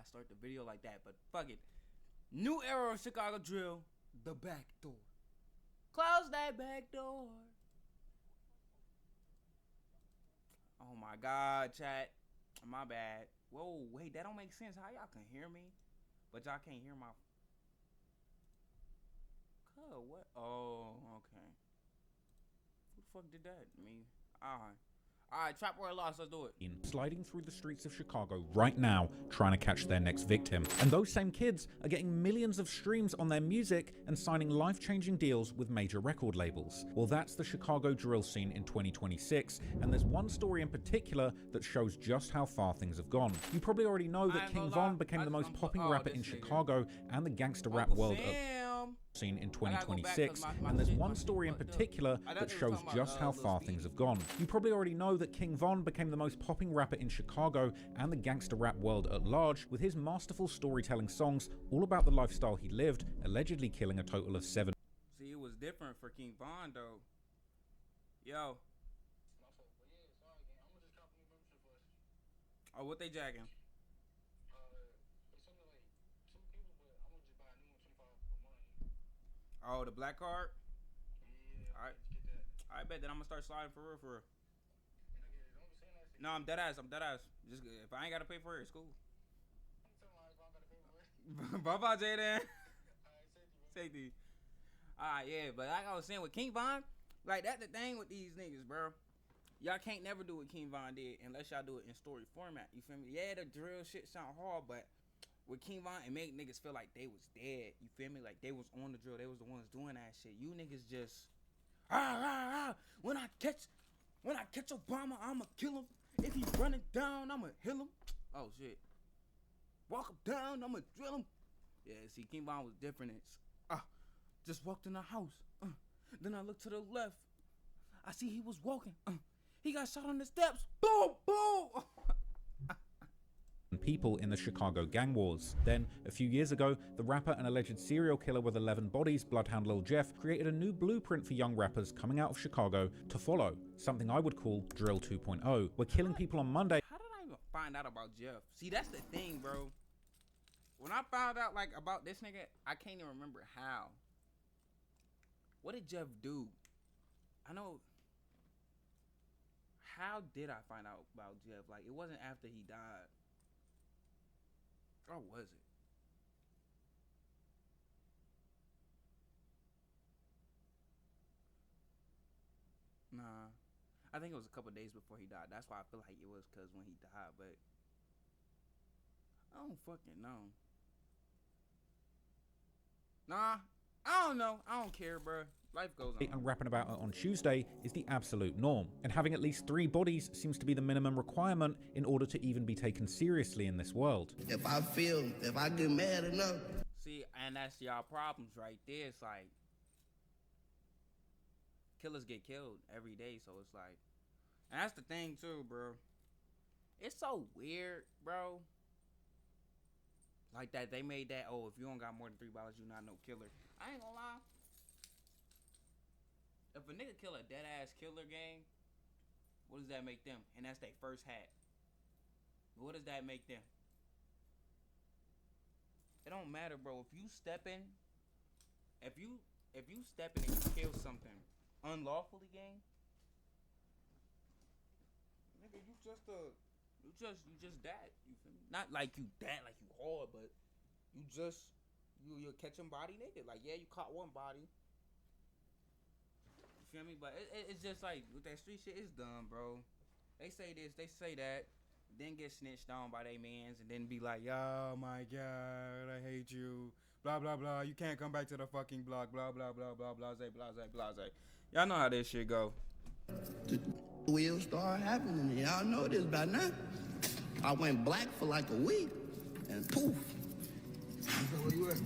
I start the video like that, but fuck it. New era of Chicago drill, the Backdoor. Close that back door. Oh my God, chat. My bad. Whoa, wait, that don't make sense. How y'all can hear me, but y'all can't hear my. What? Oh, okay. Who the fuck did that? Me. Alright, Trap Royal Lost, let's do it. Sliding through the streets of Chicago right now, trying to catch their next victim. And those same kids are getting millions of streams on their music and signing life-changing deals with major record labels. Well, that's the Chicago drill scene in 2026, and there's one story in particular that shows just how far things have gone. You probably already know that King Von became the most popping rapper in Chicago and the gangster rap world scene in 2026, and there's one story in particular that shows just how far things have gone. You probably already know that King Von became the most popping rapper in Chicago and the gangster rap world at large with his masterful storytelling songs all about the lifestyle he lived, allegedly killing a total of 7. See, it was different for King Von though. Yo. Oh, what they jacking? Oh, the black card? Yeah. Alright. I bet that I'm gonna start sliding for real. No, I'm dead ass. Just if I ain't gotta pay for it, it's cool. Bye-bye, Jaden. Safety. Alright, yeah, but like I was saying with King Von, like that's the thing with these niggas, bro. Y'all can't never do what King Von did unless y'all do it in story format. You feel me? Yeah, the drill shit sound hard, but with King Von, it made niggas feel like they was dead. You feel me? Like they was on the drill. They was the ones doing that shit. You niggas just when I catch Obama, I'ma kill him. If he running down, I'ma heal him. Oh shit. Walk him down, I'ma drill him. Yeah, see, King Von was different. It's just walked in the house. Then I looked to the left. I see he was walking. He got shot on the steps. Boom, boom. People in the Chicago gang wars. Then, a few years ago, the rapper and alleged serial killer with 11 bodies, Bloodhound Lil Jeff, created a new blueprint for young rappers coming out of Chicago to follow, something I would call Drill 2.0. We're killing people on Monday. How did I even find out about Jeff? See, that's the thing, bro. When I found out like about this nigga, I can't even remember how. What did Jeff do? I know. How did I find out about Jeff? Like, it wasn't after he died. Or was it? Nah. I think it was a couple days before he died. That's why I feel like it was because when he died, but I don't fucking know. Nah, I don't know. I don't care, bro. Life goes on. And rapping about it on Tuesday is the absolute norm. And having at least 3 bodies seems to be the minimum requirement in order to even be taken seriously in this world. If I get mad enough. See, and that's y'all problems right there. It's like, killers get killed every day, so it's like, and that's the thing too, bro. It's so weird, bro. Like that, they made that, oh, if you don't got more than 3 bodies, you not no killer. I ain't gonna lie. If a nigga kill a dead ass killer gang, what does that make them? And that's their first hat. What does that make them? It don't matter, bro. If you step in and you kill something unlawfully, gang, nigga, you just that. You feel me? Not like you that, like you hard, but you're catching body nigga. Like, yeah, you caught one body. You feel me? But it's just like with that street shit, it's dumb, bro. They say this, they say that, then get snitched on by they mans, and then be like, oh my god, I hate you, blah blah blah, you can't come back to the fucking block, blah blah blah blah, blase. Y'all know how this shit go. The wheels start happening. Y'all know this by now. I went black for like a week, and poof.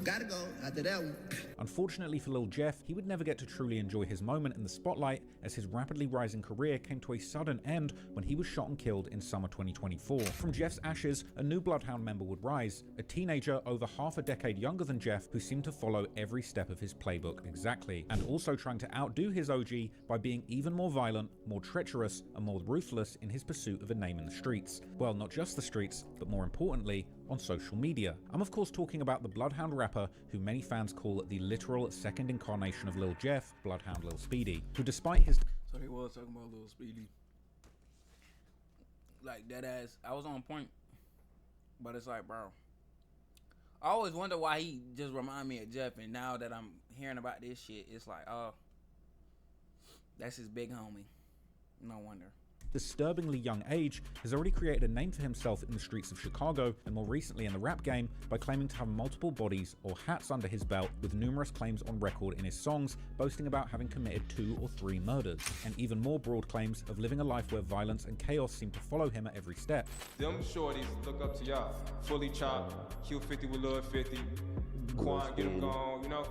Gotta go after that one. Unfortunately for Lil Jeff, he would never get to truly enjoy his moment in the spotlight as his rapidly rising career came to a sudden end when he was shot and killed in summer 2024. From Jeff's ashes, a new Bloodhound member would rise, a teenager over half a decade younger than Jeff who seemed to follow every step of his playbook exactly, and also trying to outdo his OG by being even more violent, more treacherous, and more ruthless in his pursuit of a name in the streets. Well, not just the streets, but more importantly, on social media. I'm of course talking about the Bloodhound rapper who many fans call the literal second incarnation of Lil Jeff, Bloodhound Lil Speedy, who despite his... So they was talking about Lil Speedy. Like, that ass, I was on point. But it's like, bro, I always wonder why he just remind me of Jeff, and now that I'm hearing about this shit, it's like, oh, that's his big homie. No wonder. Disturbingly young age, has already created a name for himself in the streets of Chicago and more recently in the rap game by claiming to have multiple bodies or hats under his belt, with numerous claims on record in his songs boasting about having committed 2 or 3 murders, and even more broad claims of living a life where violence and chaos seem to follow him at every step. Them shorties look up to y'all. Fully chopped, Q50 with Lil 50, Quan, get him gone, you know?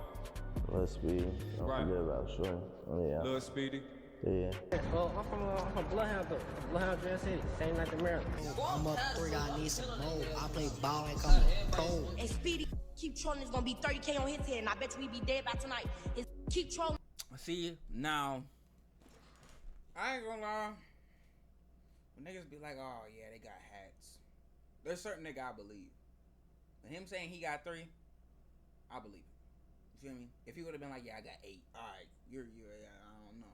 Lil Speedy. Don't Right. forget about Shorty. Oh, yeah. Lil Speedy. Yeah. Well, I'm from Bloodhound though. Bloodhound Dread City, same like the Maryland. I'm up for y'all need some more. I play ball and come cold. And Speedy keep trolling, it's gonna be 30K on his head, and I bet you we be dead by tonight. Keep trolling. See, now, I ain't gonna lie. When niggas be like, oh yeah, they got hats. There's certain nigga I believe. But him saying he got 3, I believe it. You feel me? If he would have been like, yeah, I got 8. Alright, you're, I don't know.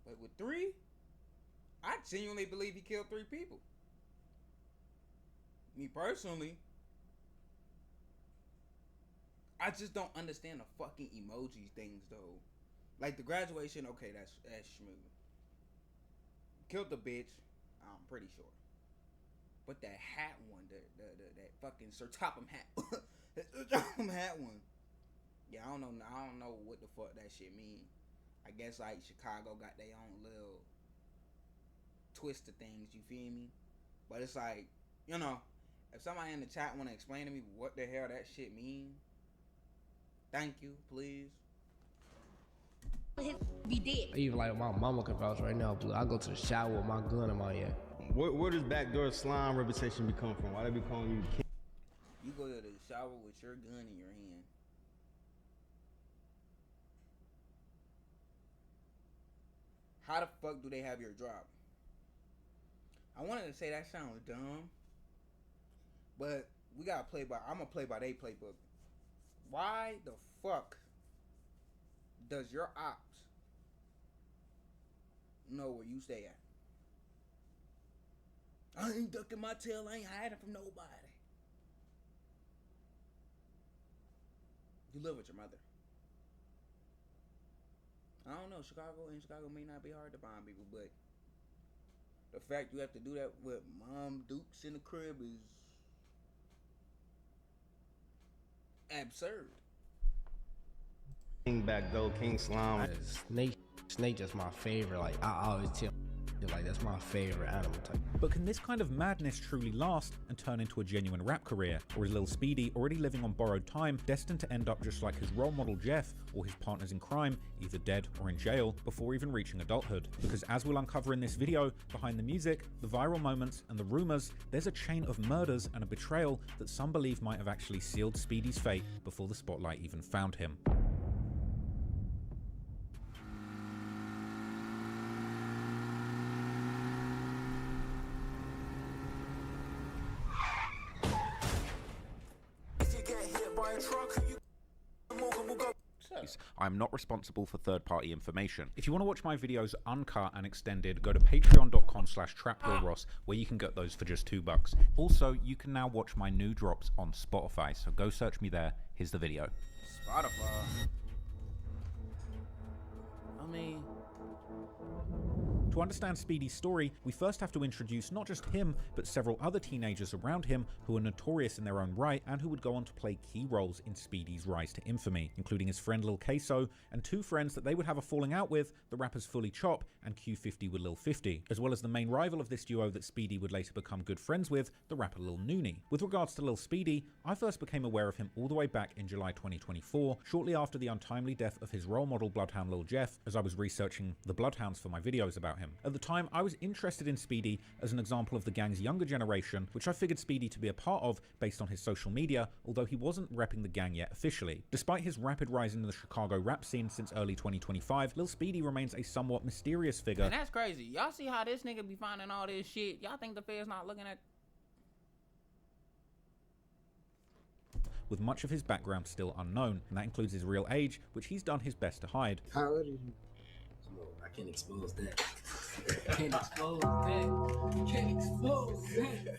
But with 3, I genuinely believe he killed 3 people. Me personally, I just don't understand the fucking emoji things though. Like the graduation, okay, that's smooth. Killed the bitch, I'm pretty sure. But that hat one, that fucking Sir Topham hat, that Sir Topham hat one. Yeah, I don't know what the fuck that shit mean. I guess like Chicago got their own little twist of things, you feel me? But it's like, you know, if somebody in the chat want to explain to me what the hell that shit mean, thank you, please. Be dead. Even like my mama can vouch right now, Blue. I go to the shower with my gun in my hand. Where does Backdoor slime reputation be coming from? Why they be calling you king? You go to the shower with your gun in your hand. How the fuck do they have your drop? I wanted to say that sounds dumb, but we gotta play by. I'm gonna play by their playbook. Why the fuck does your ops know where you stay at? I ain't ducking my tail. I ain't hiding from nobody. You live with your mother. I don't know. Chicago may not be hard to find people, but the fact you have to do that with Mom Dukes in the crib is absurd. King Backdoor, King Slime. Snake just my favorite. Like I always tell like that's my favorite animal type. But can this kind of madness truly last and turn into a genuine rap career? Or is Lil Speedy already living on borrowed time, destined to end up just like his role model Jeff or his partners in crime, either dead or in jail before even reaching adulthood? Because as we'll uncover in this video, behind the music, the viral moments and the rumors, there's a chain of murders and a betrayal that some believe might have actually sealed Speedy's fate before the spotlight even found him. I'm not responsible for third-party information. If you want to watch my videos uncut and extended, go to patreon.com/TrapLilRoss, where you can get those for just $2. Also, you can now watch my new drops on Spotify, so go search me there. Here's the video. Spotify. I mean, to understand Speedy's story, we first have to introduce not just him, but several other teenagers around him who are notorious in their own right and who would go on to play key roles in Speedy's rise to infamy, including his friend Lil Queso and 2 friends that they would have a falling out with, the rappers Fully Chop and Q50 with Lil 50, as well as the main rival of this duo that Speedy would later become good friends with, the rapper Lil Noonie. With regards to Lil Speedy, I first became aware of him all the way back in July 2024, shortly after the untimely death of his role model Bloodhound Lil Jeff, as I was researching the Bloodhounds for my videos about him. At the time, I was interested in Speedy as an example of the gang's younger generation, which I figured Speedy to be a part of based on his social media, although he wasn't repping the gang yet officially. Despite his rapid rise in the Chicago rap scene since early 2025, Lil Speedy remains a somewhat mysterious figure. and that's crazy. Y'all see how this nigga be finding all this shit? Y'all think the Fed's not looking at? with much of his background still unknown, and that includes his real age, which he's done his best to hide. How old are you? I can't expose that. Can't expose that. Can't expose that.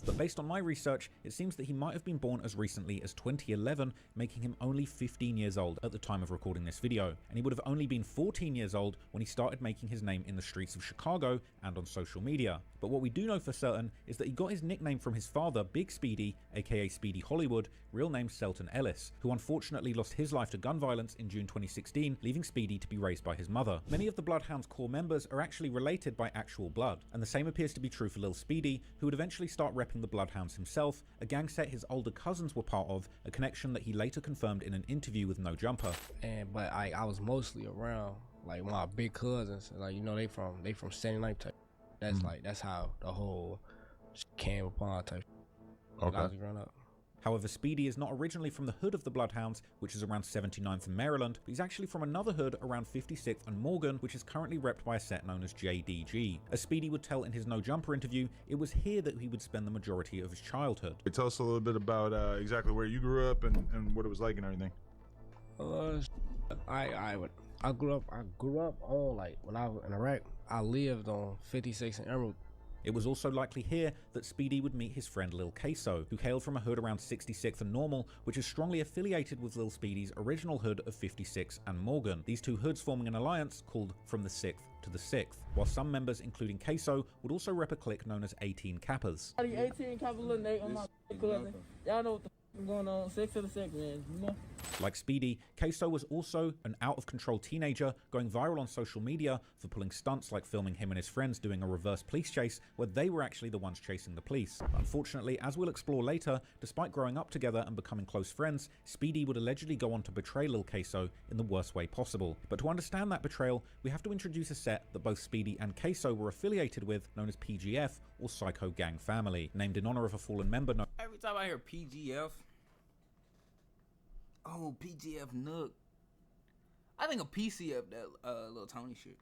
But based on my research, it seems that he might have been born as recently as 2011, making him only 15 years old at the time of recording this video, and he would have only been 14 years old when he started making his name in the streets of Chicago and on social media. But what we do know for certain is that he got his nickname from his father, Big Speedy, aka Speedy Hollywood, real name Selton Ellis, who unfortunately lost his life to gun violence in June 2016, leaving Speedy to be raised by his mother. Many of the Bloodhound's core members are actually related by actual blood, and the same appears to be true for Lil Speedy, who would eventually start repping the Bloodhounds himself, a gang set his older cousins were part of, a connection that he later confirmed in an interview with No Jumper. But I was mostly around like my big cousins, like you know they from 79 type. That's like that's how the whole came upon type. Okay. I was growing up. However, Speedy is not originally from the hood of the Bloodhounds, which is around 79th and Maryland, but he's actually from another hood around 56th and Morgan, which is currently repped by a set known as JDG. As Speedy would tell in his No Jumper interview, it was here that he would spend the majority of his childhood. Tell us a little bit about exactly where you grew up and what it was like and everything. I grew up on, like, when I was in Iraq, I lived on 56 and Emerald. It was also likely here that Speedy would meet his friend Lil Queso, who hailed from a hood around 66th and Normal, which is strongly affiliated with Lil Speedy's original hood of 56 and Morgan, these two hoods forming an alliance called From the 6th to the 6th, while some members, including Queso, would also rep a clique known as 18 Kappas. 18 Kappa Lil Nate on my cousin. Y'all know what the going on, 6 to the 6, man, you know? Like Speedy, Queso was also an out-of-control teenager going viral on social media for pulling stunts like filming him and his friends doing a reverse police chase where they were actually the ones chasing the police. Unfortunately, as we'll explore later, despite growing up together and becoming close friends, Speedy would allegedly go on to betray Lil Queso in the worst way possible. But to understand that betrayal, we have to introduce a set that both Speedy and Queso were affiliated with, known as PGF, or Psycho Gang Family, named in honor of a fallen member. Every time I hear PGF, oh, PGF Nook, I think of PCF, that little Tony shit.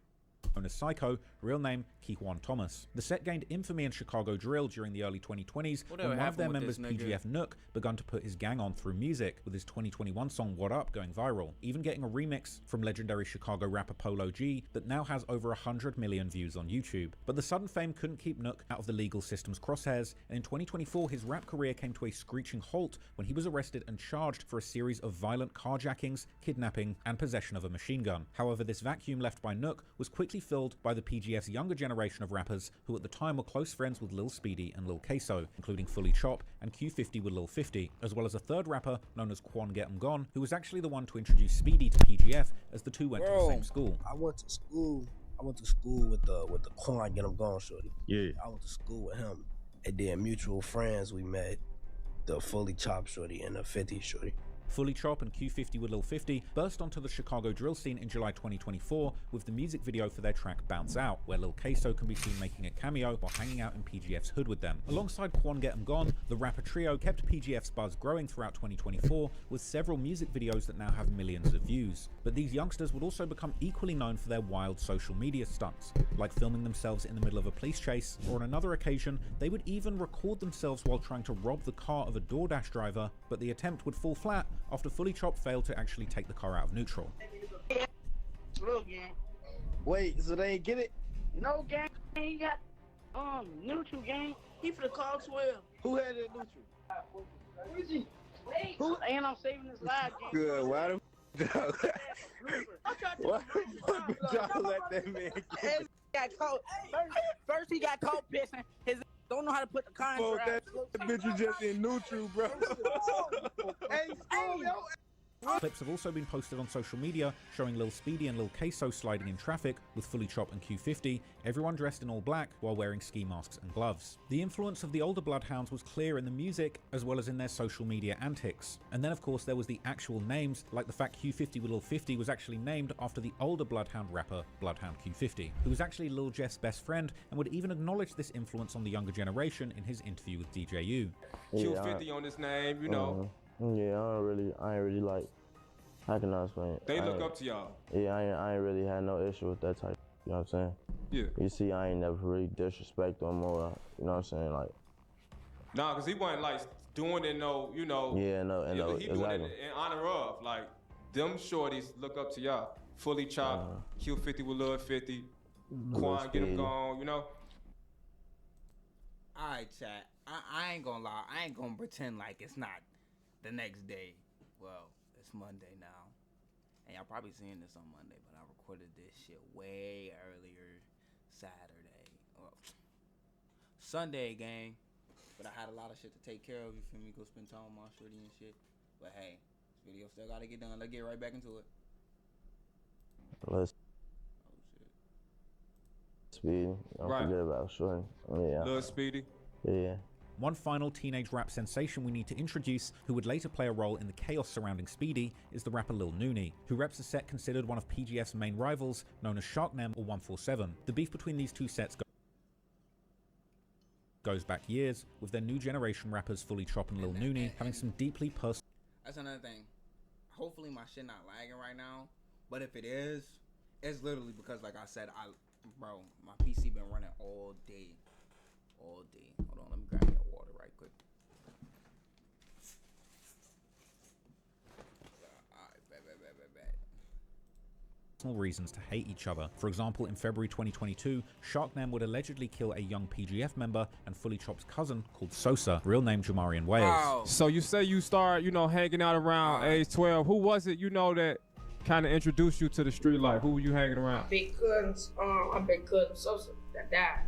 Known as Psycho, real name Kejuan Thomas. The set gained infamy in Chicago drill during the early 2020s when one of their members, PGF Nook, begun to put his gang on through music, with his 2021 song What Up going viral, even getting a remix from legendary Chicago rapper Polo G that now has over 100 million views on YouTube. But the sudden fame couldn't keep Nook out of the legal system's crosshairs, and in 2024 his rap career came to a screeching halt when he was arrested and charged for a series of violent carjackings, kidnapping, and possession of a machine gun. However, this vacuum left by Nook was quickly filled by the PGF's younger generation of rappers who at the time were close friends with Lil Speedy and Lil Queso, including Fully Chop and Q50 with Lil 50, as well as a third rapper known as Quan Get 'Em Gone, who was actually the one to introduce Speedy to PGF as the two went to the same school. I went to school with the Quan Get 'Em Gone shorty. Yeah. I went to school with him, and then mutual friends we met, the Fully Chop shorty and the 50 shorty. Fully Chop and Q50 with Lil 50 burst onto the Chicago drill scene in July 2024 with the music video for their track Bounce Out, where Lil Queso can be seen making a cameo while hanging out in PGF's hood with them. Alongside Quan Get 'Em Gone, the rapper trio kept PGF's buzz growing throughout 2024 with several music videos that now have millions of views. But these youngsters would also become equally known for their wild social media stunts, like filming themselves in the middle of a police chase, or on another occasion, they would even record themselves while trying to rob the car of a DoorDash driver, but the attempt would fall flat after Fully Chop failed to actually take the car out of neutral. Wait, so they ain't get it? No, gang, he got neutral, gang. He for the call 12. Who had that neutral? Who? And I'm saving this live, gang. Good, why the why the y'all let that man get it? Got caught. First he got caught pissing. His don't know how to put the contract. That bitch was just in neutral, bro. Hey, school, yo. Clips have also been posted on social media showing Lil Speedy and Lil Queso sliding in traffic with Fully Chop and Q50, everyone dressed in all black while wearing ski masks and gloves. The influence of the older Bloodhounds was clear in the music as well as in their social media antics. And then of course there was the actual names, like the fact Q50 with Lil 50 was actually named after the older Bloodhound rapper Bloodhound Q50, who was actually Lil Jeff's best friend and would even acknowledge this influence on the younger generation in his interview with DJU. Q50 on his name, you know. Yeah, I ain't really like, how can I explain it? They look up to y'all. Yeah, I ain't really had no issue with that type, you know what I'm saying? Yeah. You see, I ain't never really disrespect them or, you know what I'm saying, like, Nah, cause he wasn't like doing it no, you know. Yeah, no, and no, he doing exactly. it in honor of like them shorties look up to y'all. Fully chopped, Q50 with Lil 50, Quan get him gone, you know. All right, chat. I ain't gonna lie. I ain't gonna pretend like it's not the next day. Well, it's Monday now, and y'all probably seeing this on Monday, but I recorded this shit way earlier Saturday. Well, Sunday, gang. But I had a lot of shit to take care of. You feel me? Go spend time with my shorty and shit. But hey, this video still gotta get done. Let's get right back into it. Let's. Speedy. Don't forget about Shorty. Yeah. Lil Speedy. Yeah. One final teenage rap sensation we need to introduce, who would later play a role in the chaos surrounding Speedy, is the rapper Lil Nooney, who reps a set considered one of PGF's main rivals, known as Sharknem or 147. The beef between these two sets goes back years, with their new generation rappers Fully Chop and Lil Nooney having some deeply personal. That's another thing. Hopefully my shit not lagging right now, but if it is, it's literally because, like I said, bro, my PC been running all day. Hold on, let me grab me a water right quick. Alright, bet. Reasons to hate each other. For example, in February 2022, Sharknem would allegedly kill a young PGF member and Fully Chop's cousin called Sosa, real name Jamarian Wales. Wow. So you say you start, you know, hanging out around age 12. Who was it, you know, that kind of introduced you to the street life? Who were you hanging around? Big cousins, my big cousin Sosa that died.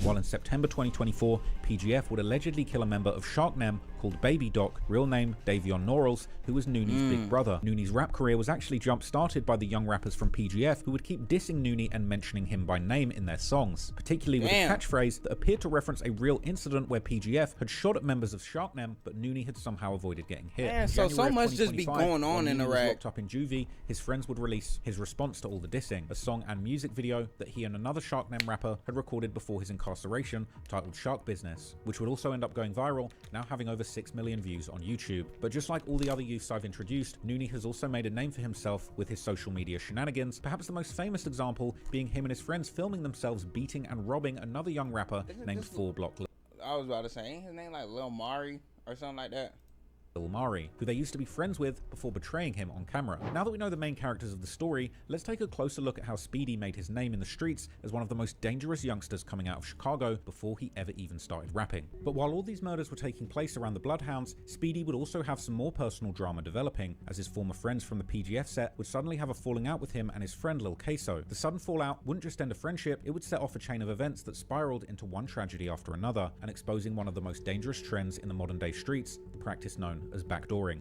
While in September 2024, PGF would allegedly kill a member of Sharknem called Baby Doc, real name Davion Norrells, who was Nooney's big brother. Nooney's rap career was actually jump-started by the young rappers from PGF who would keep dissing Nooney and mentioning him by name in their songs, particularly with a catchphrase that appeared to reference a real incident where PGF had shot at members of Sharknem, but Nooney had somehow avoided getting hit. Man, so much just be going on in Iraq. Locked up in juvie, his friends would release his response to all the dissing, a song and music video that he and another Sharknem rapper had recorded before his incarceration, titled Shark Business, which would also end up going viral, now having over 6 million views on YouTube. But just like all the other youths I've introduced, Nooney has also made a name for himself with his social media shenanigans, perhaps the most famous example being him and his friends filming themselves beating and robbing another young rapper named 4 Block. I was about to say, ain't his name like Lil Mari or something like that? Lil Mari, who they used to be friends with before betraying him on camera. Now that we know the main characters of the story, let's take a closer look at how Speedy made his name in the streets as one of the most dangerous youngsters coming out of Chicago before he ever even started rapping. But while all these murders were taking place around the Bloodhounds, Speedy would also have some more personal drama developing, as his former friends from the PGF set would suddenly have a falling out with him and his friend Lil Queso. The sudden fallout wouldn't just end a friendship, it would set off a chain of events that spiraled into one tragedy after another, and exposing one of the most dangerous trends in the modern day streets, the practice known as backdooring.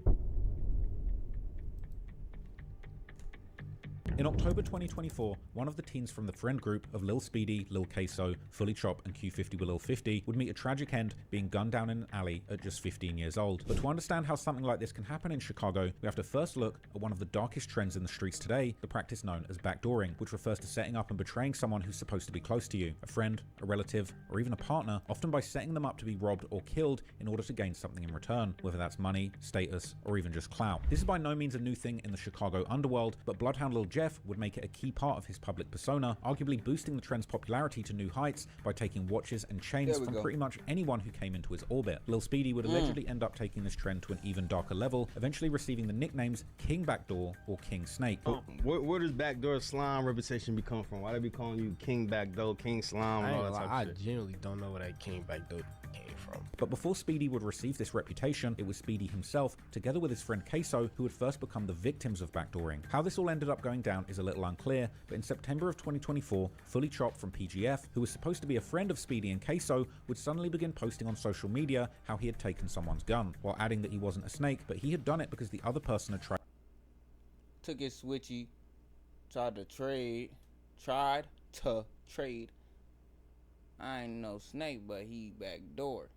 In October 2024, one of the teens from the friend group of Lil Speedy, Lil Queso, Fully Chop, and Q50 with Lil 50 would meet a tragic end being gunned down in an alley at just 15 years old. But to understand how something like this can happen in Chicago, we have to first look at one of the darkest trends in the streets today, the practice known as backdooring, which refers to setting up and betraying someone who's supposed to be close to you, a friend, a relative, or even a partner, often by setting them up to be robbed or killed in order to gain something in return, whether that's money, status, or even just clout. This is by no means a new thing in the Chicago underworld, but Bloodhound Lil Jeff would make it a key part of his public persona, arguably boosting the trend's popularity to new heights by taking watches and chains from pretty much anyone who came into his orbit. Lil Speedy would allegedly end up taking this trend to an even darker level, eventually receiving the nicknames King Backdoor or King Snake. Where does Backdoor Slime reputation come from? Why they be calling you King Backdoor, King Slime, and all that type of shit? I genuinely don't know where that King Backdoor came from. But before Speedy would receive this reputation, it was Speedy himself, together with his friend Queso, who would first become the victims of backdooring. How this all ended up going down is a little unclear, but in September of 2024, Fully Chop from PGF, who was supposed to be a friend of Speedy and Queso, would suddenly begin posting on social media how he had taken someone's gun, while adding that he wasn't a snake, but he had done it because the other person had Took his switchy, tried to trade. I ain't no snake, but he backdoor.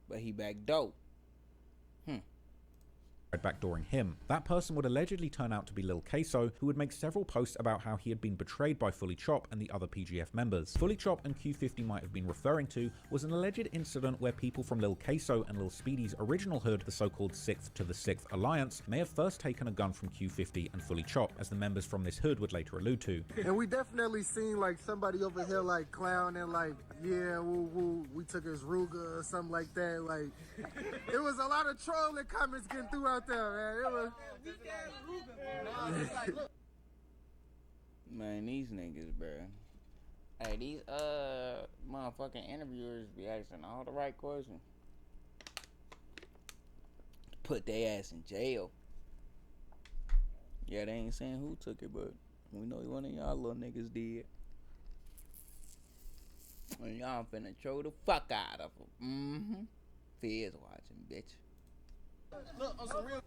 But he backdoor. backdooring him. That person would allegedly turn out to be Lil Queso, who would make several posts about how he had been betrayed by Fully Chop and the other PGF members. Fully Chop and Q50 might have been referring to was an alleged incident where people from Lil Queso and Lil Speedy's original hood, the so-called 6th to the 6th Alliance, may have first taken a gun from Q50 and Fully Chop, as the members from this hood would later allude to. And we definitely seen like somebody over here like clowning like, yeah, we took his Ruger or something like that. Like, it was a lot of trolling comments getting through out there, man. It was. Man, these niggas, bro. Hey, these motherfucking interviewers be asking all the right questions. Put their ass in jail. Yeah, they ain't saying who took it, but we know one of y'all little niggas did. And y'all finna throw the fuck out of them. Feds watching, bitch. Look, on some real.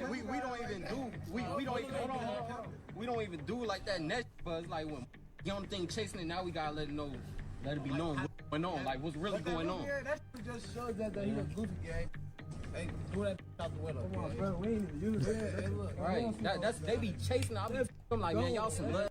We don't even do we don't even hold on. We don't even do like that next, but it's like when the only thing chasing it, now we gotta let it be known what's going on, like what's really going on. That just shows that he was goofy, gang. Hey, throw that out the window. Come on, bro, we ain't even use it. Right, that's they be chasing. I'm like, man, y'all some blood.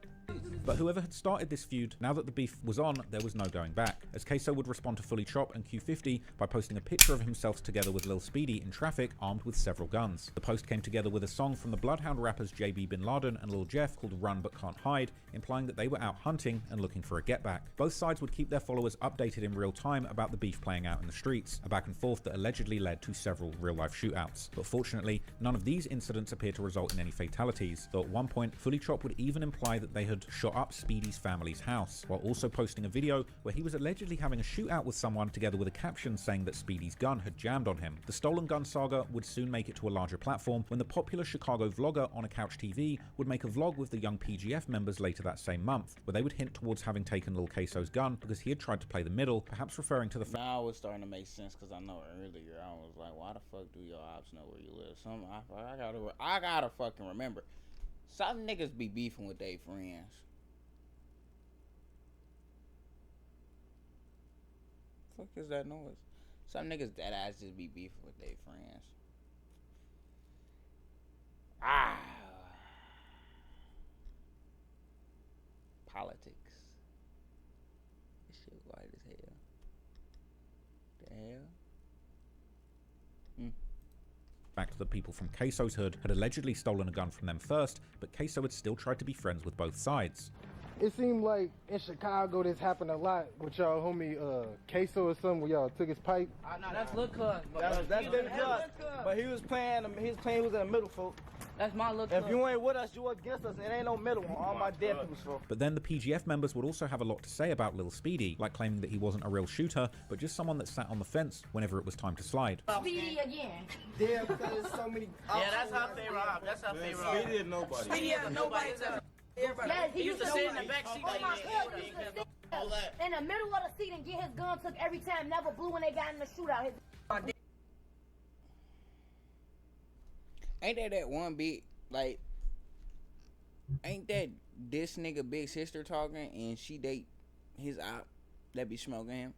But whoever had started this feud, now that the beef was on, there was no going back, as Queso would respond to Fully Chop and Q50 by posting a picture of himself together with Lil Speedy in traffic, armed with several guns. The post came together with a song from the Bloodhound rappers JB Bin Laden and Lil Jeff called Run But Can't Hide, implying that they were out hunting and looking for a get back. Both sides would keep their followers updated in real time about the beef playing out in the streets, a back and forth that allegedly led to several real-life shootouts. But fortunately, none of these incidents appear to result in any fatalities, though at one point, Fully Chop would even imply that they had shot up Speedy's family's house, while also posting a video where he was allegedly having a shootout with someone, together with a caption saying that Speedy's gun had jammed on him. The stolen gun saga would soon make it to a larger platform when the popular Chicago vlogger On A Couch TV would make a vlog with the young PGF members later that same month, where they would hint towards having taken Lil Queso's gun because he had tried to play the middle, perhaps referring to the fact. Now it's starting to make sense, because I know earlier I was like, why the fuck do your ops know where you live? I gotta fucking remember. Some niggas be beefing with their friends. Fuck is that noise? Some niggas that ass just be beefing with their friends. Politics. This shit white as hell. The hell? Fact that people from Queso's hood had allegedly stolen a gun from them first, but Queso had still tried to be friends with both sides. It seemed like in Chicago this happened a lot with y'all homie Queso or something where y'all took his pipe. That's Lil Cuz. That's been Cuz. But he was playing he was in the middle, folks. That's my Lil Cuz. If you ain't with us, you against us. It ain't no middle on all my dead people's folks. But then the PGF members would also have a lot to say about Lil Speedy, like claiming that he wasn't a real shooter, but just someone that sat on the fence whenever it was time to slide. Speedy again. Yeah, because there's so many. Yeah, that's how they rob. That's how they rob. Speedy and nobody. Speedy and nobody. Yes, He used to sit in the back seat like in the middle of the seat and get his gun took every time. Never blew when they got in the shootout. Ain't that one big, like, ain't that this nigga big sister talking and she date his op that be smoking him?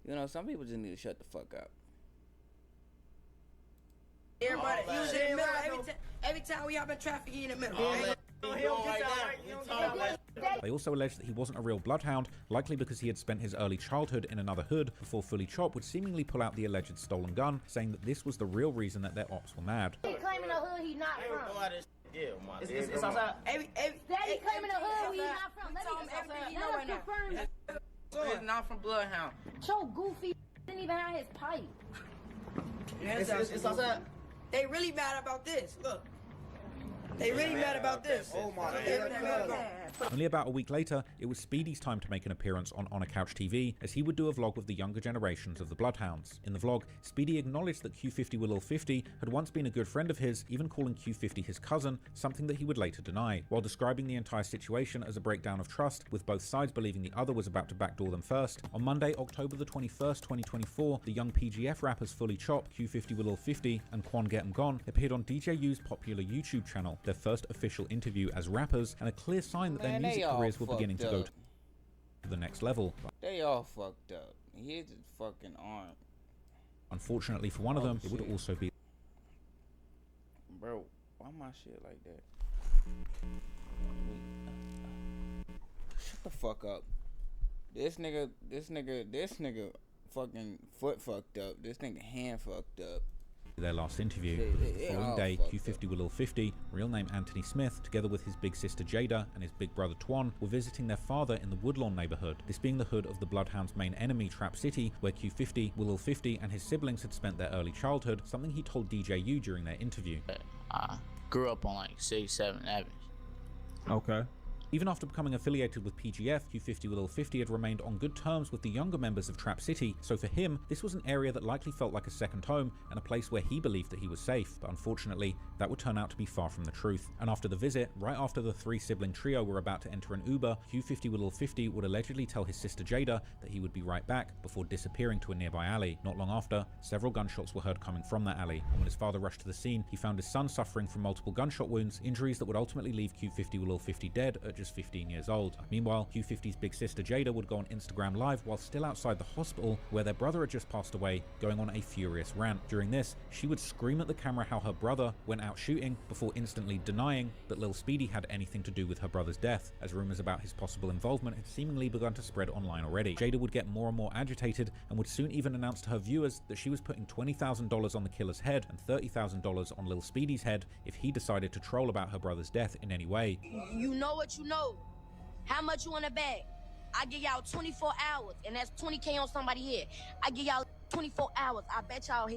You know, some people just need to shut the fuck up. Everybody, he was in the middle. Every time we hop in traffic, he in the middle. They also alleged that he wasn't a real bloodhound, likely because he had spent his early childhood in another hood before Fully Chop would seemingly pull out the alleged stolen gun, saying that this was the real reason that their ops were mad. He claiming a hood he not from. It's outside. Daddy claiming a hood he not from. Let us confirm. He's not from Bloodhound. Cho goofy didn't even have his pipe. It's outside. They really mad about this. Look. They really mad about this. Oh my God. Only about a week later, it was Speedy's time to make an appearance on A Couch TV, as he would do a vlog with the younger generations of the Bloodhounds. In the vlog, Speedy acknowledged that Q50 with Lil 50 had once been a good friend of his, even calling Q50 his cousin, something that he would later deny, while describing the entire situation as a breakdown of trust, with both sides believing the other was about to backdoor them first. On Monday, October the 21st, 2024, the young PGF rappers Fully Chop, Q50 with Lil 50, and Quan Get 'Em Gone appeared on DJ U's popular YouTube channel, their first official interview as rappers, and a clear sign that their music careers were beginning to go to the next level. They all fucked up. Here's his fucking arm. Unfortunately for one of them, it would also be. Bro, why my shit like that? Shut the fuck up. This nigga fucking foot fucked up. This nigga hand fucked up. their last interview. The following day, Q50 with Lil 50, real name Anthony Smith, together with his big sister Jada and his big brother Twan, were visiting their father in the Woodlawn neighborhood, this being the hood of the Bloodhounds' main enemy, Trap City, where Q50, with Lil 50 and his siblings had spent their early childhood, something he told DJU during their interview. I grew up on like 6th, 7th Avenue. Okay. Even after becoming affiliated with PGF, Q50 with Lil 50 had remained on good terms with the younger members of Trap City, so for him, this was an area that likely felt like a second home and a place where he believed that he was safe. But unfortunately, that would turn out to be far from the truth. And after the visit, right after the three-sibling trio were about to enter an Uber, Q50 with Lil 50 would allegedly tell his sister Jada that he would be right back before disappearing to a nearby alley. Not long after, several gunshots were heard coming from that alley, and when his father rushed to the scene, he found his son suffering from multiple gunshot wounds, injuries that would ultimately leave Q50 with Lil 50 dead at just 15 years old. Meanwhile, Q50's big sister Jada would go on Instagram Live while still outside the hospital where their brother had just passed away, going on a furious rant. During this, she would scream at the camera how her brother went out shooting before instantly denying that Lil Speedy had anything to do with her brother's death, as rumors about his possible involvement had seemingly begun to spread online already. Jada would get more and more agitated and would soon even announce to her viewers that she was putting $20,000 on the killer's head and $30,000 on Lil Speedy's head if he decided to troll about her brother's death in any way. You know what you know. How much you want to bag? I give y'all 24 hours, and that's 20K on somebody's head. I give y'all 24 hours. I bet y'all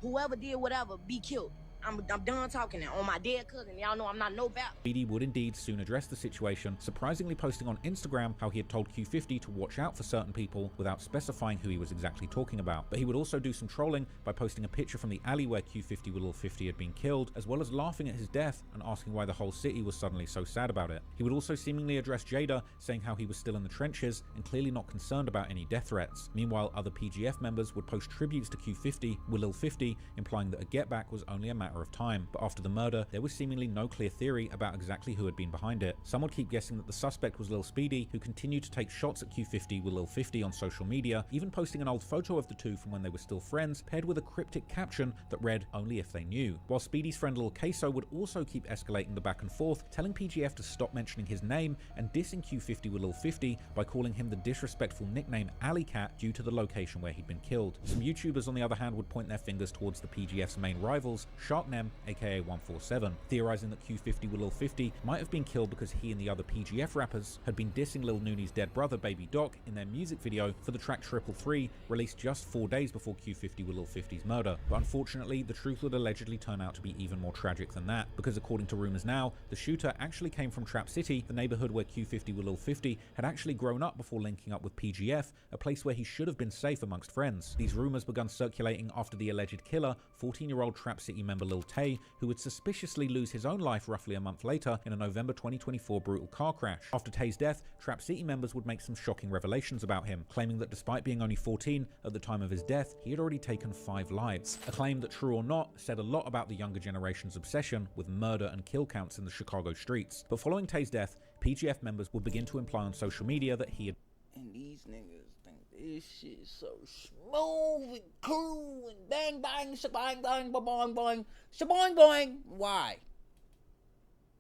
whoever did whatever be killed. I'm done talking now. On my dead cousin, y'all know I'm not no bad. Speedy would indeed soon address the situation, surprisingly posting on Instagram how he had told Q50 to watch out for certain people without specifying who he was exactly talking about. But he would also do some trolling by posting a picture from the alley where Q50 with Lil 50 had been killed, as well as laughing at his death and asking why the whole city was suddenly so sad about it. He would also seemingly address Jada, saying how he was still in the trenches and clearly not concerned about any death threats. Meanwhile, other PGF members would post tributes to Q50 with Lil 50, implying that a get back was only a matter of time. But after the murder, there was seemingly no clear theory about exactly who had been behind it. Some would keep guessing that the suspect was Lil Speedy, who continued to take shots at Q50 with Lil 50 on social media, even posting an old photo of the two from when they were still friends, paired with a cryptic caption that read, "Only if they knew." While Speedy's friend Lil Queso would also keep escalating the back and forth, telling PGF to stop mentioning his name and dissing Q50 with Lil 50 by calling him the disrespectful nickname Alley Cat due to the location where he'd been killed. Some YouTubers on the other hand would point their fingers towards the PGF's main rivals, Sharknem, aka 147, theorizing that Q50 with Lil 50 might have been killed because he and the other PGF rappers had been dissing Lil Nooney's dead brother Baby Doc in their music video for the track 333, released just 4 days before Q50 with Lil 50's murder. But unfortunately, the truth would allegedly turn out to be even more tragic than that, because according to rumors now, the shooter actually came from Trap City, the neighborhood where Q50 with Lil 50 had actually grown up before linking up with PGF, a place where he should have been safe amongst friends. These rumors began circulating after the alleged killer, 14-year-old Trap City member Lil Tay, who would suspiciously lose his own life roughly a month later in a November 2024 brutal car crash. After Tay's death, Trap City members would make some shocking revelations about him, claiming that despite being only 14 at the time of his death, he had already taken 5 lives. A claim that, true or not, said a lot about the younger generation's obsession with murder and kill counts in the Chicago streets. But following Tay's death, PGF members would begin to imply on social media that he had... And these niggas think this shit is so smooth and cool and bang bang, shabang bang, ba-bang bang, shabang bang. Why?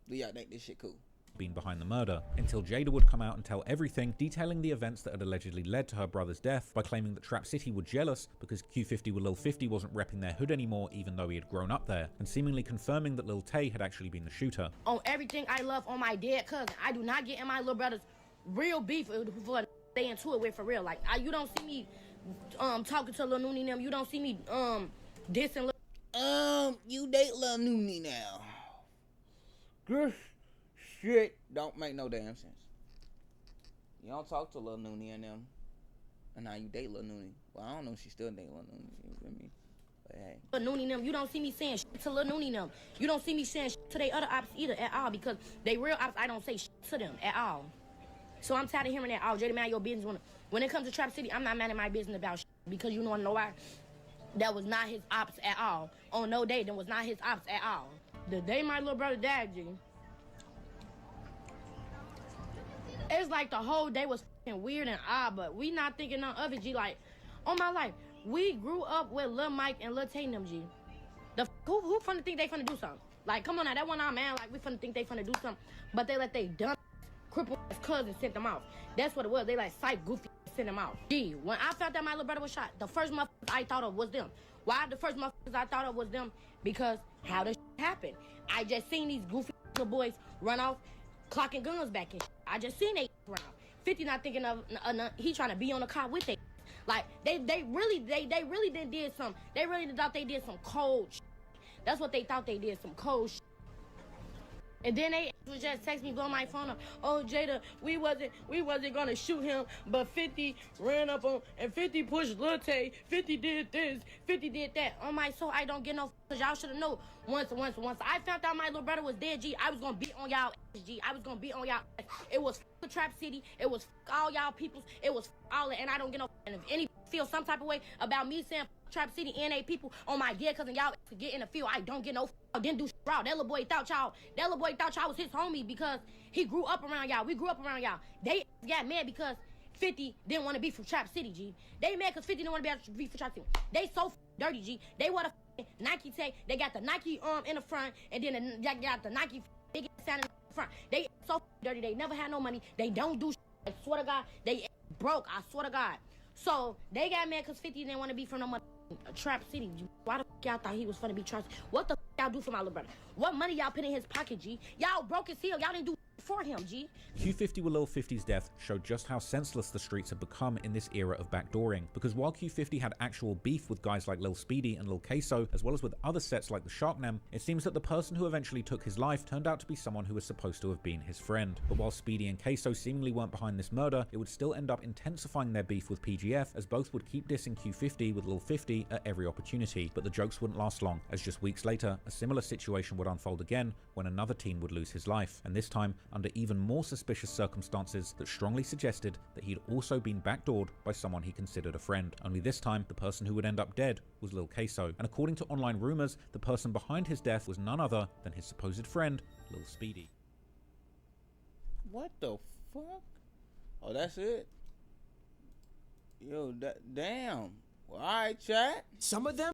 Do y'all think this shit cool? Been behind the murder, until Jada would come out and tell everything, detailing the events that had allegedly led to her brother's death by claiming that Trap City were jealous because Q50 with Lil 50 wasn't repping their hood anymore even though he had grown up there, and seemingly confirming that Lil Tay had actually been the shooter. On everything I love on my dead cousin, I do not get in my little brother's real beef for stay into it with for real. Like, you don't see me talking to Lil Nooney and them. You don't see me dissing you date Lil Nooney now. This shit don't make no damn sense. You don't talk to Lil Nooney and them, and now you date Lil Nooney. Well, I don't know if she still date Lil Nooney, you feel me? But hey. Lil Nooney and them, you don't see me saying shit to Lil Nooney and them. You don't see me saying shit to they other ops either at all, because they real ops, I don't say shit to them at all. So I'm tired of hearing that, oh, Jada, man, your business. When it comes to Trap City, I'm not mad at my business about shit, because you know why? That was not his ops at all. On no day, that was not his ops at all. The day my little brother died, G, it's like the whole day was fucking weird and odd, but we not thinking none of it, G. Like, on my life, we grew up with Lil Mike and Lil Tay and them, G. Who finna think they finna do something? Like, come on now, that one our man, like, we finna think they finna do something, but they let they dumb cripple ass cousin sent them off. That's what it was. They like psych goofy sent him out. Gee, when I found out my little brother was shot, the first motherfuckers I thought of was them. Why the first motherfuckers I thought of was them? Because how this happened. I just seen these goofy little boys run off, clocking guns back and shit. I just seen they around. 50 not thinking of he trying to be on the car with they. Like they really did some. They really thought they did some cold shit. That's what they thought they did, some cold shit. And then they was just text me, blow my phone up. Oh, Jada, we wasn't gonna shoot him, but 50 ran up on, and 50 pushed Lil Tay. 50 did this, 50 did that. On my soul, I don't get no f***. Y'all should have known. Once I found out my little brother was dead, G, I was gonna be on y'all ass, G. I was gonna be on y'all ass. It was the Trap City. It was all y'all peoples. It was all that, and I don't get no f***. And if any feel some type of way about me saying Trap City and they people on my dead cousin, y'all to get in the field, I don't get no f***. I didn't do shit wrong. That little boy thought y'all was his homie because he grew up around y'all. We grew up around y'all. They got mad because 50 didn't want to be from Trap City, G. They mad because 50 didn't want to be from Trap City. They so dirty, G. They want a Nike tag. They got the Nike in the front, and then they got the Nike big sound in the front. They so dirty. They never had no money. They don't do shit. I swear to God, they broke. I swear to God. So they got mad because 50 didn't want to be from no money. Trap City, G. Why the f*** y'all thought he was finna be Trap City? What the f*** y'all do for my little brother? What money y'all put in his pocket, G? Y'all broke his heel. Y'all didn't do for him, G. Q50 with Lil 50's death showed just how senseless the streets have become in this era of backdooring, because while Q50 had actual beef with guys like Lil Speedy and Lil Queso, as well as with other sets like the Sharknem, it seems that the person who eventually took his life turned out to be someone who was supposed to have been his friend. But while Speedy and Queso seemingly weren't behind this murder, it would still end up intensifying their beef with PGF, as both would keep dissing Q50 with Lil 50 at every opportunity. But the jokes wouldn't last long, as just weeks later, a similar situation would unfold again when another teen would lose his life, and this time under even more suspicious circumstances that strongly suggested that he'd also been backdoored by someone he considered a friend. Only this time, the person who would end up dead was Lil Queso, and according to online rumors, the person behind his death was none other than his supposed friend, Lil Speedy. What the fuck? Oh, that's it? Yo, damn. Well, alright, chat. Some of them